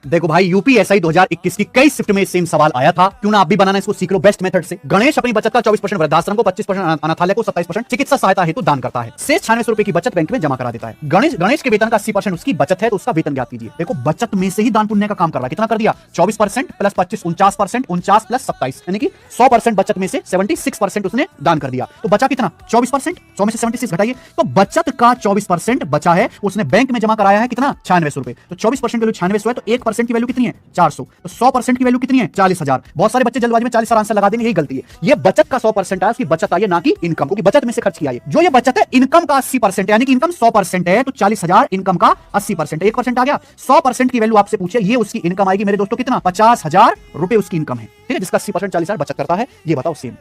देखो भाई, यूपीएसआई 2021 की कई शिफ्ट में सेम सवाल आया था, क्यों ना आप भी बनाना इसको सीख लो बेस्ट मेथड से। गणेश अपनी बचत का 24% वृद्धाश्रम को, 25% अनाथालय को, 27% चिकित्सा सहायता हेतु दान करता है। शेष 96 रुपए की बचत बैंक में जमा करा देता है। गणेश के वेतन का 80% उसकी बचत है, तो उसका वेतन ज्ञात कीजिए। देखो, बचत में से ही दान पुण्य का काम कर रहा है। कितना कर दिया? 24% प्लस 25 49%, 49 प्लस 27 यानी कि 100% बचत में से 76% उसने दान कर दिया। तो बचा कितना? 24%। 100 में से 76 घटाइए, तो बचत का 24% बचा है, उसने बैंक में जमा कराया है कितना? 96 रुपए। तो 24% वैल्यू 96 है, तो 1% की वैल्यू कितनी है? 400। तो 100% की वैल्यू कितनी है? 40,000। बहुत सारे बच्चे जल्दबाजी में 40 आंसर लगा देंगे, यही गलती है। ये बचत का 100% है, उसकी बचत आई है, ना कि इनकम, क्योंकि बचत में से खर्च किया है। जो ये बचत है इनकम का 80% यानी कि इनकम 100% है, तो 40,000 इनकम का 80%, 1% आ गया। 100% की वैल्यू आपसे पूछे, ये उसकी इनकम आएगी मेरे दोस्तों कितना? 50,000 रुपए उसकी इनकम है, ठीक है, जिसका 80% 40,000 बचत करता है। ये बताओ सेम।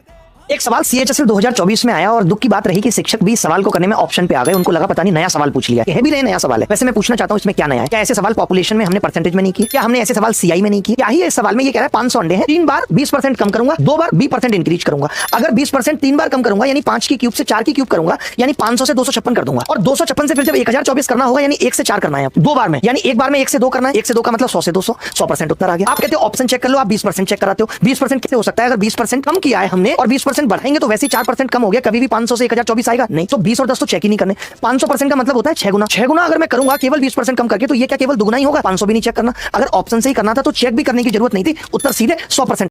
एक सवाल सीएचएसएल 2024 में आया और दुख की बात रही कि शिक्षक भी इस सवाल को करने में ऑप्शन पे आ गए। उनको लगा पता नहीं नया सवाल पूछ लिया। कह भी रहे नया सवाल है, वैसे मैं पूछना चाहता हूं इसमें क्या नया है? क्या ऐसे सवाल पॉपुलेशन में हमने परसेंटेज में नहीं किए? क्या हमने ऐसे सवाल सीआई में नहीं किए? क्या ही इस सवाल में ये कह रहा है 500 अंडे हैं, 3 बार 20% कम करूंगा, 2 बार 20% इंक्रीज करूंगा। अगर 20% 3 बार कम करूंगा यानी 5 की क्यूब से 4 की क्यूब करूंगा, यानी 500 से 256 कर दूंगा। और 256 से फिर जब 1024 करना होगा यानी 1 से 4 करना है, 2 बार में, यानी एक बार में 1 से 2 करना है। 1 से 2 का मतलब 100 से 200, 100% उत्तर आ गया। आप कहते हो ऑप्शन चेक कर लो, आप 20% चेक कराते हो। 20% कैसे हो सकता है? अगर 20% कम किया है हमने और 20% बढ़ाएंगे तो वैसे 4% कम हो गया। कभी भी 500 से 1024 आएगा नहीं। तो 20 और 10 तो चेक ही नहीं करने। 500% का मतलब होता है 6 गुना। 6 गुना अगर मैं करूंगा केवल 20% कम करके, तो ये क्या केवल दुगना ही होगा? 500 भी नहीं चेक करना। अगर ऑप्शन से ही करना था तो चेक भी करने की जरूरत नहीं थी, उत्तर सीधे 100%।